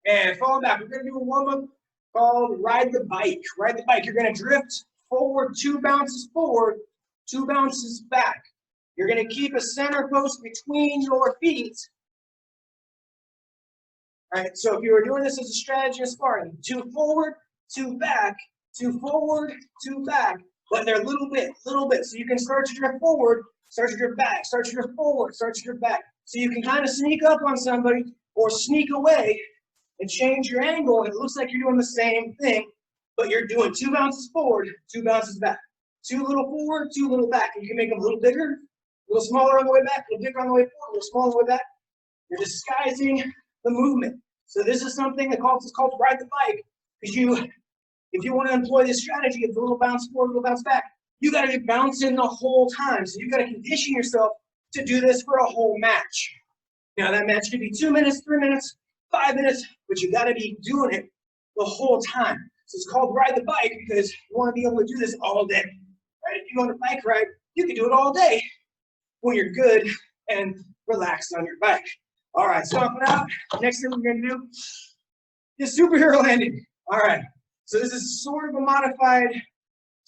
And fall back. We're going to do a warm-up called ride the bike. Ride the bike. You're going to drift forward, 2 bounces forward, 2 bounces back. You're going to keep a center post between your feet. All right, so if you were doing this as a strategy in sparring, 2 forward, 2 back, 2 forward, 2 back, but they're little bit. So you can start to drift forward, start to drift back, start to drift forward, start to drift back. So you can kind of sneak up on somebody or sneak away and change your angle. It looks like you're doing the same thing, but you're doing 2 bounces forward, 2 bounces back. 2 little forward, 2 little back. And you can make them a little bigger, a little smaller on the way back, a little bigger on the way forward, a little smaller on the way back. You're disguising the movement. So this is something that is called ride the bike, because if you want to employ this strategy of the little bounce forward, little bounce back, you got to be bouncing the whole time. So you got to condition yourself to do this for a whole match. Now that match could be 2 minutes, 3 minutes, 5 minutes, but you got to be doing it the whole time. So it's called ride the bike because you want to be able to do this all day. Right? If you go on a bike ride, you can do it all day when you're good and relaxed on your bike. All right, stomping out. Next thing we're going to do is superhero landing. All right, so this is sort of a modified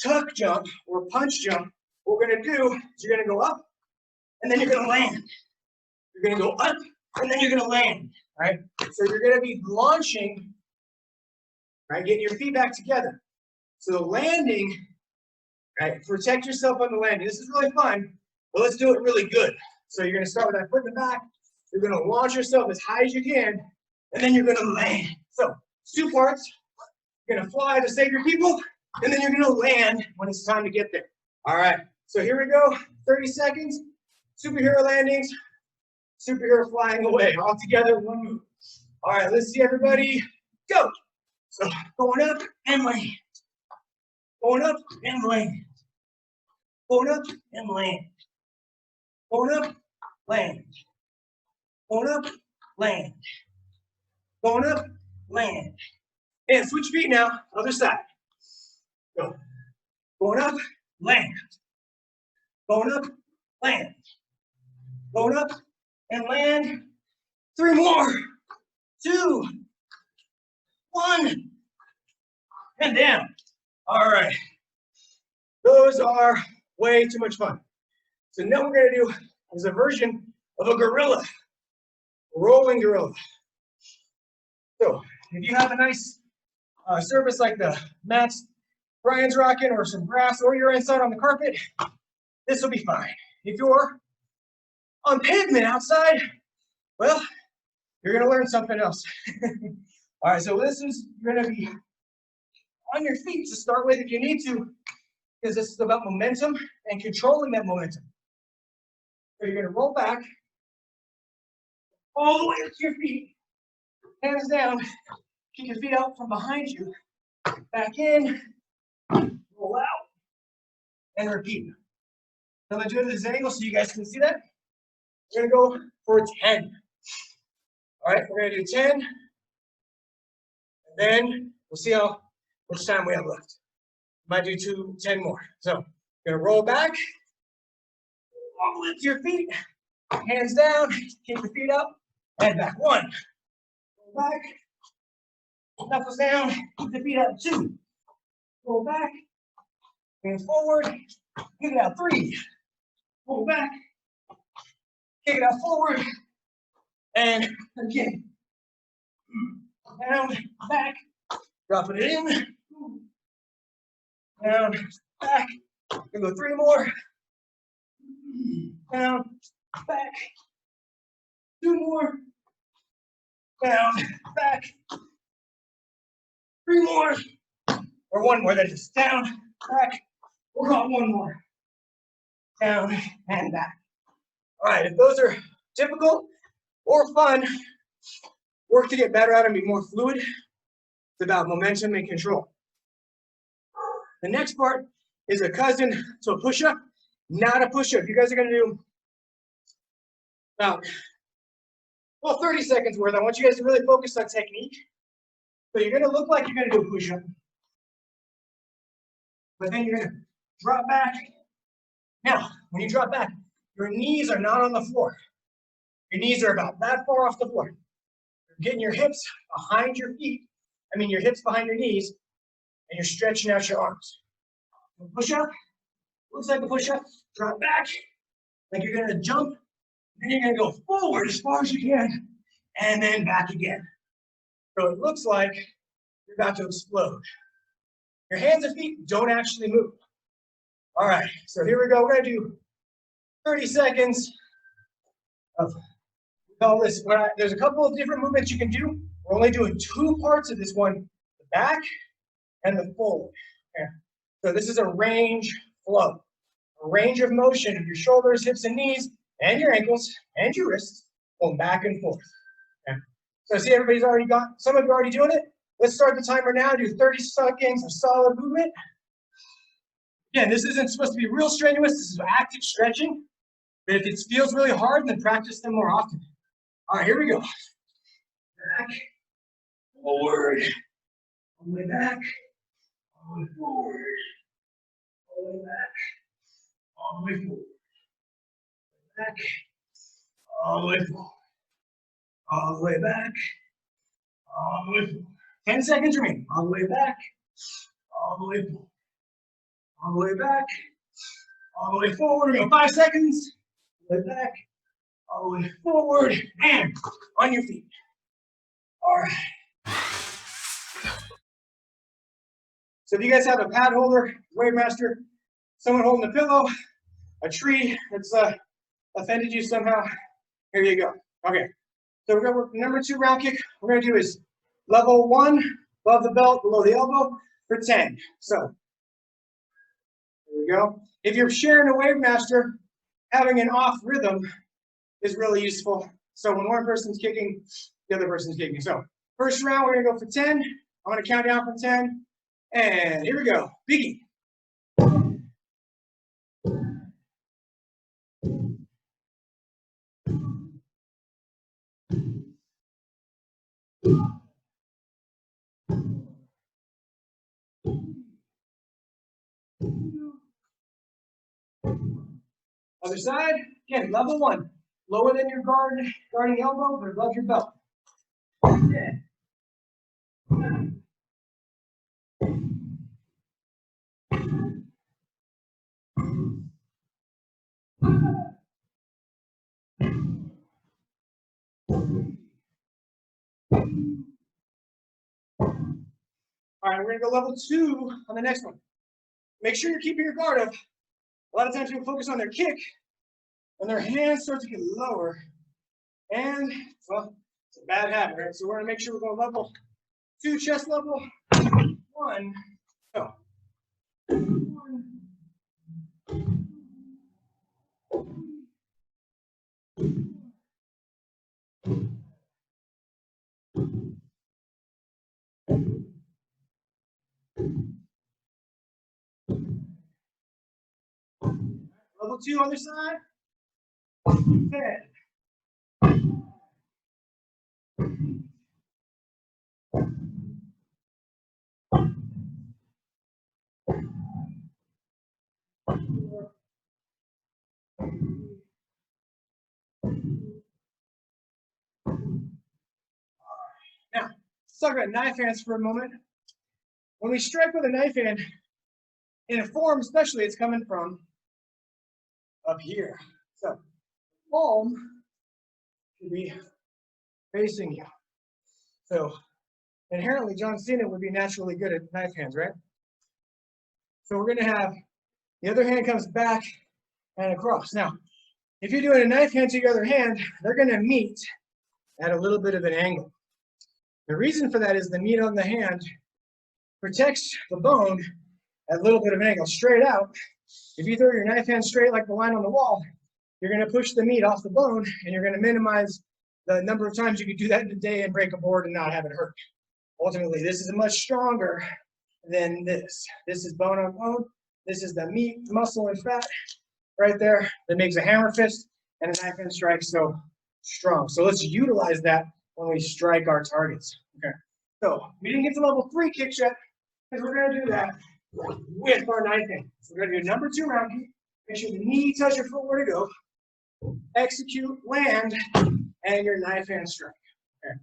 tuck jump or punch jump. What we're going to do is you're going to go up, and then you're going to land. You're going to go up, and then you're going to land. Right? So you're going to be launching, right? Getting your feet back together. So landing, right? Protect yourself on the landing. This is really fun, but let's do it really good. So you're going to start with that foot in the back. You're going to launch yourself as high as you can, and then you're going to land. So it's 2 parts. You're going to fly to save your people, and then you're going to land when it's time to get there. All right, so here we go. 30 seconds. Superhero landings. Superhero flying away. All together, 1 move. All right, let's see everybody go. So going up and land. Going up and land. Going up and land. Going up, land. Going up, land. Going up, land. And switch feet now, other side. Go. Going up, land. Going up, land. Going up and land. 3 more. 2, 1. And down. All right. Those are way too much fun. So now what we're going to do is a version of a gorilla. Rolling gorilla. So if you have a nice surface like the mats Brian's rocking or some grass, or you're inside on the carpet, this will be fine. If you're on pavement outside, well, you're going to learn something else. All right, so this is, you're going to be on your feet to start with if you need to, because this is about momentum and controlling that momentum. So you're going to roll back all the way up to your feet, hands down, keep your feet out from behind you, back in, roll out, and repeat. I'm going to do it at this angle so you guys can see that. We're going to go for 10. All right, we're going to do 10, and then we'll see how much time we have left. Might do 10 more. So you're going to roll back, all the way to your feet, hands down, keep your feet up, and back. 1. Roll back, knuckles down, keep the feet up. 2. Roll back, hands forward, kick it out. 3. Roll back, kick it out forward, and again. Down, back, dropping it in, down, back. We're going to go 3 more. Down, back. 2 more. Down, back. 3 more. Or 1 more. That is down, back. We're on 1 more. Down and back. All right, if those are difficult or fun, work to get better at them, be more fluid. It's about momentum and control. The next part is a cousin to a push-up, not a push-up. You guys are going to do about, 30 seconds worth. I want you guys to really focus on technique. So you're going to look like you're going to do a push-up. But then you're going to drop back. Now, when you drop back, your knees are not on the floor. Your knees are about that far off the floor. getting your hips behind your feet. Your hips behind your knees, and you're stretching out your arms. Push up. Looks like a push up. Drop back, like you're gonna jump. Then you're gonna go forward as far as you can, and then back again. So it looks like you're about to explode. Your hands and feet don't actually move. All right, so here we go. We're gonna do 30 seconds of all this. There's a couple of different movements you can do. We're only doing 2 parts of this one, the back and the forward. Okay. So this is a range flow, a range of motion of your shoulders, hips, and knees, and your ankles, and your wrists, going back and forth. Okay. So see, everybody's already got, some of you are already doing it. Let's start the timer now, do 30 seconds of solid movement. Again, this isn't supposed to be real strenuous, this is active stretching. But if it feels really hard, then practice them more often. All right, here we go. Back, forward, all the way back, all the way forward, all the way back, all the way forward, back, all the way forward, all the way back, all the way forward. 10 seconds remaining. All the way back, all the way forward, all the way back, all the way forward. We go 5 seconds. All the way back, all the way forward, and on your feet. All right. So if you guys have a pad holder, Wave Master, someone holding a pillow, a tree that's offended you somehow, here you go. Okay. So we're going to work number 2 round kick. We're going to do is level 1, above the belt, below the elbow, for 10. So here we go. If you're sharing a Wave Master, having an off rhythm is really useful. So when one person's kicking, the other person's kicking. So first round, we're gonna go for 10. I'm gonna count down from 10. And here we go. Biggie. Other side, again, level 1. Lower than your guarding elbow, but above your belt. 10. 9. All right, we're gonna go level 2 on the next one. Make sure you're keeping your guard up. A lot of times people focus on their kick, and their hands start to get lower. And, well, it's a bad habit, right? So we're gonna make sure we're going level 2, chest level. 1, go. 1. Level 2, other side. 10. Now, let's talk about knife hands for a moment. When we strike with a knife hand, in a form especially, it's coming from up here. So, palm should be facing you. So, inherently, John Cena would be naturally good at knife hands, right? So we're going to have the other hand comes back and across. Now, if you're doing a knife hand to your other hand, they're going to meet at a little bit of an angle. The reason for that is the meat on the hand protects the bone at a little bit of an angle. Straight out, if you throw your knife hand straight like the line on the wall, you're going to push the meat off the bone, and you're going to minimize the number of times you could do that in a day and break a board and not have it hurt. Ultimately, this is much stronger than this. This is bone on bone. This is the meat, muscle, and fat right there that makes a hammer fist and a knife hand strike so strong. So let's utilize that when we strike our targets. Okay. So we didn't get to level 3 kicks yet, because we're going to do that with our knife hand. So we're going to do number 2 round kick. Make sure the knee touches your foot where to go. Execute, land, and your knife hand strike. Okay.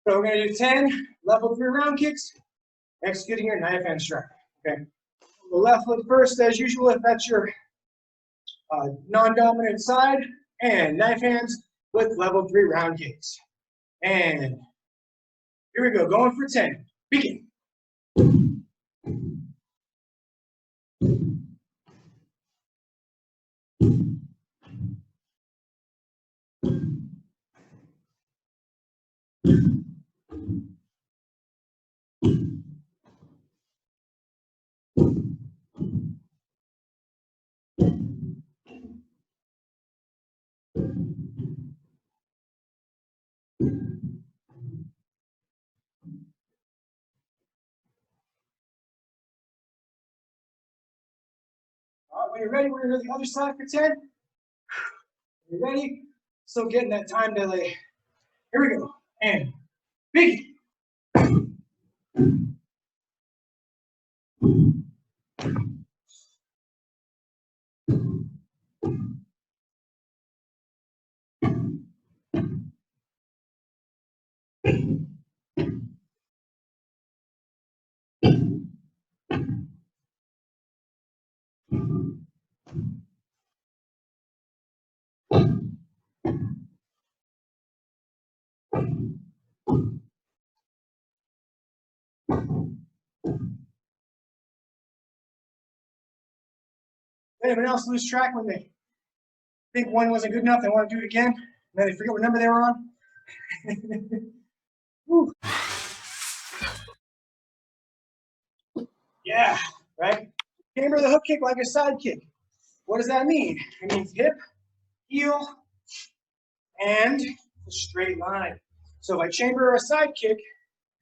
So we're going to do 10 level 3 round kicks, executing your knife hand strike. Okay. The left foot first, as usual, if that's your non-dominant side, and knife hands with level 3 round kicks. And here we go, going for 10. Begin. All right, when you're ready, we're going to do the other side for 10. You ready? Still getting that time delay. Here we go. And begin. Anyone else lose track when they think one wasn't good enough, they want to do it again, and then they forget what number they were on? Whew. Yeah, right? Chamber the hook kick like a side kick. What does that mean? It means hip, heel, and a straight line. So if I chamber a side kick,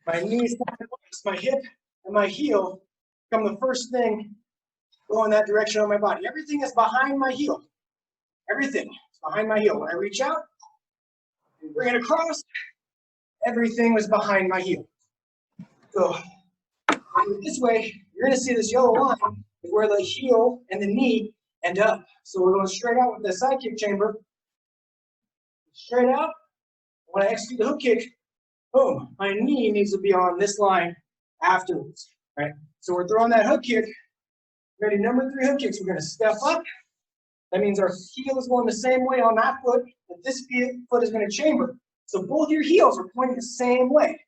my knees, my hip, and my heel become the first thing going that direction on my body. Everything is behind my heel. Everything is behind my heel. When I reach out and bring it across, everything was behind my heel. So this way, you're going to see this yellow line is where the heel and the knee end up. So we're going straight out with the side kick chamber. Straight out. When I execute the hook kick, boom, my knee needs to be on this line afterwards. Right? So we're throwing that hook kick. Ready, number 3 hook kicks. We're going to step up. That means our heel is going the same way on that foot, but this foot is going to chamber. So both your heels are pointing the same way.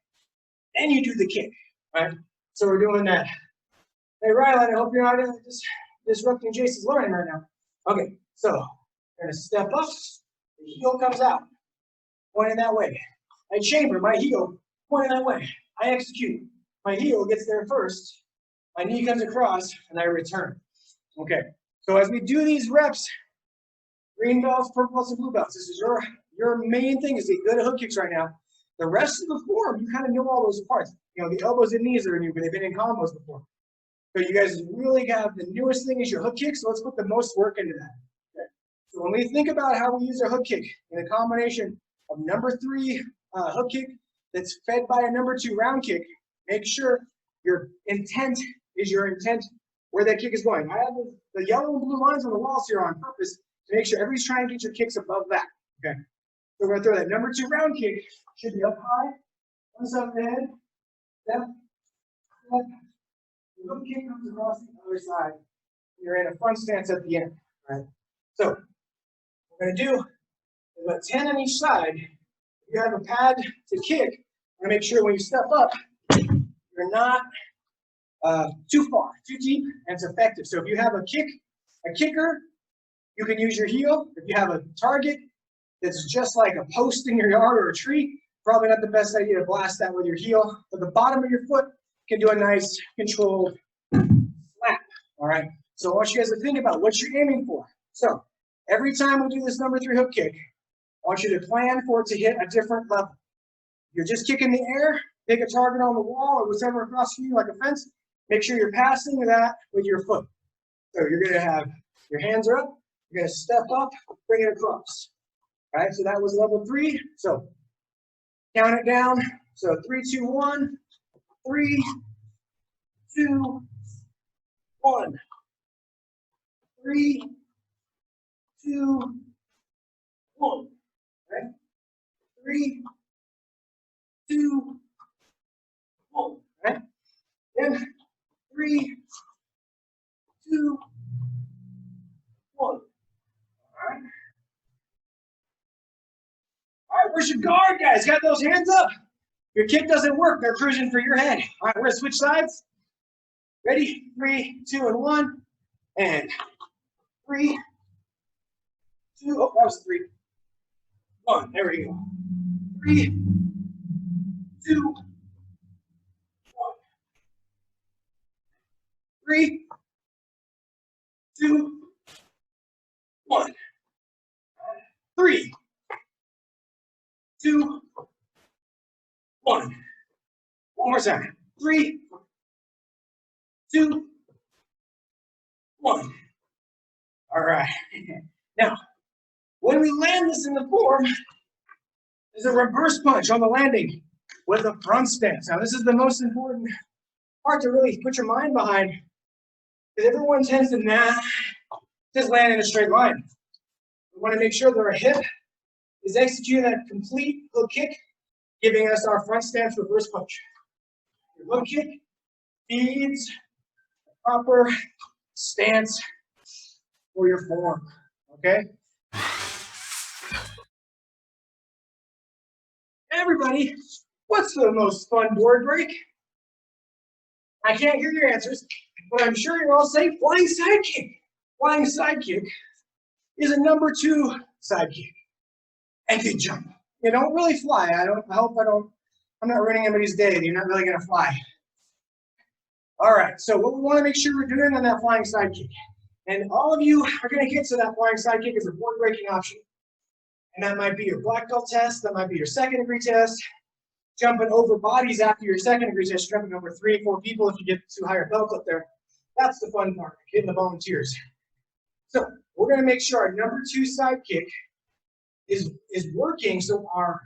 Then you do the kick, right? So we're doing that. Hey, Rylan, I hope you're not disrupting Jason's learning right now. Okay, so we're going to step up. The heel comes out, pointing that way. I chamber, my heel pointing that way. I execute. My heel gets there first. My knee comes across, and I return. Okay, so as we do these reps, green belts, purple belts, and blue belts, this is your main thing is to get good at hook kicks right now. The rest of the form, you kind of know all those parts. You know, the elbows and knees are new, but they've been in combos before. So you guys really have the newest thing is your hook kick, so let's put the most work into that. Okay. So when we think about how we use our hook kick in a combination of number 3 hook kick that's fed by a number 2 round kick, make sure your intent is your intent where that kick is going. I have the yellow and blue lines on the walls here on purpose to make sure everybody's trying to get your kicks above that. Okay. So we're going to throw that number 2 round kick. Should be up high, one side of the head, step, step. The hook kick comes across the other side. You're in a front stance at the end. Right. So what we're going to do is about 10 on each side. If you have a pad to kick, you want to make sure when you step up, you're not too far, too deep, and it's effective. So if you have a kicker, you can use your heel. If you have a target that's just like a post in your yard or a tree, probably not the best idea to blast that with your heel. But the bottom of your foot can do a nice controlled slap. All right. So I want you guys to think about what you're aiming for. So every time we do this number 3 hook kick, I want you to plan for it to hit a different level. You're just kicking the air, pick a target on the wall or whatever across from you like a fence. Make sure you're passing that with your foot. So you're going to have your hands are up. You're going to step up, bring it across. All right, so that was level 3. So count it down. So 3, 2, 1. 3, 2, 1. 3, 2, 1. Okay? 3, 2, 1. Right? And 3, 2, 1. All right. All right, where's your guard, guys? Got those hands up? Your kick doesn't work. They're cruising for your head. All right, we're going to switch sides. Ready? 3, 2, and 1. And 3, 2. Oh, that was 3. 1. There we go. 3, 2, 1. 3, 2, 1. 3, 2, 1. One more time. 3, 2, 1. All right. Now, when we land this in the form, there's a reverse punch on the landing with a front stance. Now, this is the most important part to really put your mind behind, because everyone tends to just land in a straight line. We want to make sure that our hip is executing that complete hook kick, giving us our front stance reverse punch. Your hook kick feeds the proper stance for your form, okay? Everybody, what's the most fun board break? I can't hear your answers, but I'm sure you're all saying flying side kick. Flying side kick is a number 2 side kick. And you jump. You don't really fly. I'm not ruining anybody's day. You're not really gonna fly. All right, so what we want to make sure we're doing on that flying side kick, and all of you are gonna get to that flying side kick as a board breaking option. And that might be your black belt test, that might be your second degree test, jumping over bodies after your second degree test, jumping over 3 or 4 people if you get too higher belt up there. That's the fun part, getting the volunteers. So we're gonna make sure our number 2 side kick is working, so our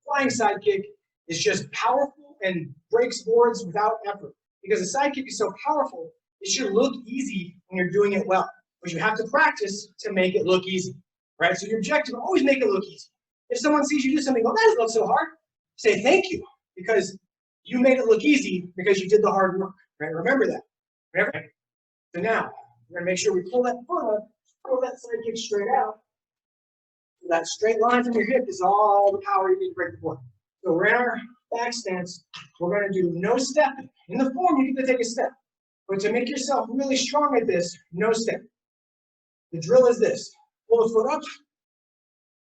flying side kick is just powerful and breaks boards without effort. Because the side kick is so powerful, it should look easy when you're doing it well. But you have to practice to make it look easy. Right? So your objective, always make it look easy. If someone sees you do something, oh, that doesn't look so hard, say thank you, because you made it look easy because you did the hard work. Right? Remember that. Remember? So now, we're gonna make sure we pull that foot up, pull that side kick straight out. So that straight line from your hip is all the power you need to break the board. So we're in our back stance. We're gonna do no stepping. In the form, you get to take a step. But to make yourself really strong at this, no step. The drill is this. Pull the foot up,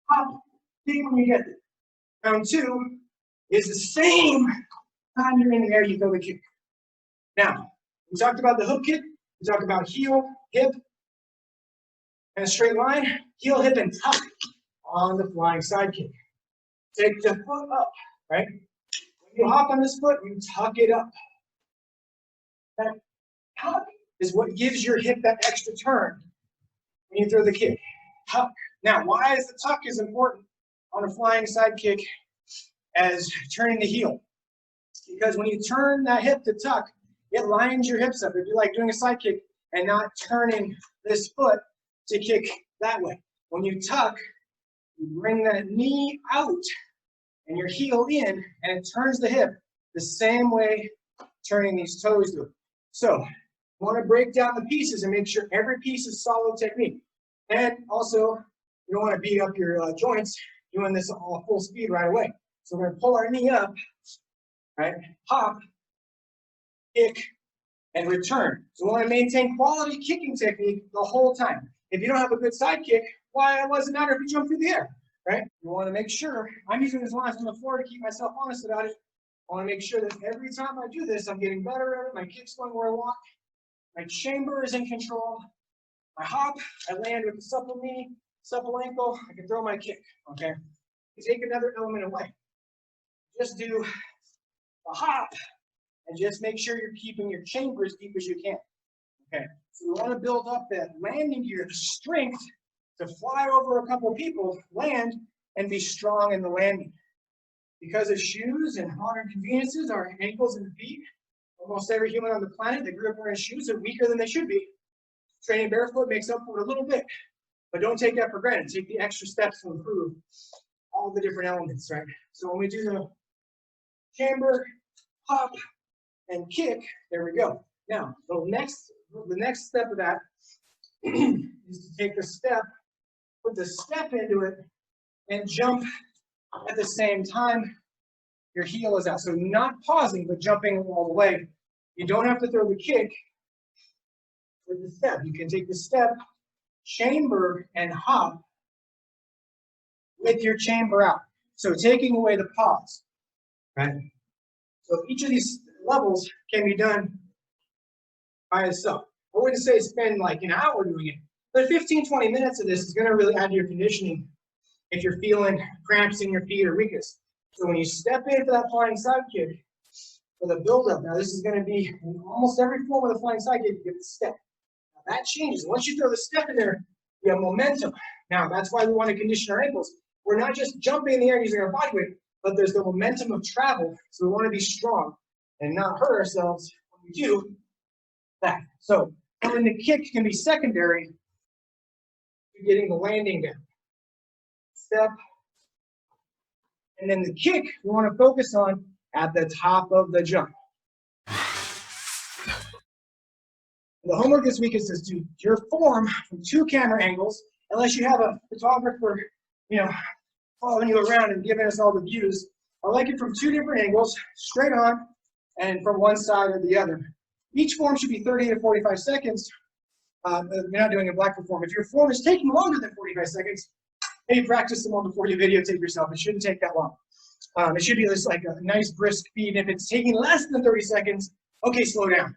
hop, kick when you get there. Round 2 is the same time you're in the air, you go the kick. Now, we talked about the hook kick, we talked about heel, hip, and a straight line, heel, hip, and tuck on the flying side kick. Take the foot up, right? When you hop on this foot, you tuck it up. That tuck is what gives your hip that extra turn when you throw the kick. Tuck. Now, why is the tuck is important on a flying side kick as turning the heel? Because when you turn that hip to tuck, it lines your hips up. It'd be like doing a side kick and not turning this foot to kick that way. When you tuck, you bring that knee out and your heel in, and it turns the hip the same way turning these toes do. So, you want to break down the pieces and make sure every piece is solid technique. And also, you don't want to beat up your joints doing this all full speed right away. So we're going to pull our knee up, right? Hop, kick, and return. So we want to maintain quality kicking technique the whole time. If you don't have a good side kick, why it doesn't matter if you jump through the air, right? You want to make sure, I'm using this line from the floor to keep myself honest about it. I want to make sure that every time I do this, I'm getting better at it. My kick's going where I want. My chamber is in control. I hop, I land with a supple knee, supple ankle, I can throw my kick, okay? Take another element away. Just do a hop, and just make sure you're keeping your chamber as deep as you can, okay? So we want to build up that landing gear, the strength to fly over a couple of people, land, and be strong in the landing. Because of shoes and modern conveniences, our ankles and feet, almost every human on the planet that grew up wearing shoes are weaker than they should be. Training barefoot makes up for it a little bit, but don't take that for granted. Take the extra steps to improve all the different elements, right? So when we do chamber, hop, and kick. There we go. Now, the next step of that is to take the step, put the step into it, and jump at the same time your heel is out. So not pausing, but jumping all the way. You don't have to throw the kick with the step. You can take the step, chamber, and hop with your chamber out. So taking away the pause, right? So each of these levels can be done by itself. I wouldn't say spend like an hour doing it, but 15, 20 minutes of this is going to really add to your conditioning if you're feeling cramps in your feet or weakness. So when you step in for that flying side kick, for the build-up, now this is going to be in almost every form of the flying side kick, you get the step. Now that changes. Once you throw the step in there, you have momentum. Now that's why we want to condition our ankles. We're not just jumping in the air using our body weight, but there's the momentum of travel. So we want to be strong and not hurt ourselves when we do that. So when the kick can be secondary to getting the landing down. Step. And then the kick we want to focus on at the top of the jump. The homework this week is to do your form from 2 camera angles, unless you have a photographer, following you around and giving us all the views. I like it from 2 different angles, straight on, and from one side or the other. Each form should be 30 to 45 seconds. You're not doing a Blackfoot form. If your form is taking longer than 45 seconds, maybe practice them all before you videotape yourself. It shouldn't take that long. It should be just like a nice brisk speed. If it's taking less than 30 seconds, okay, slow down.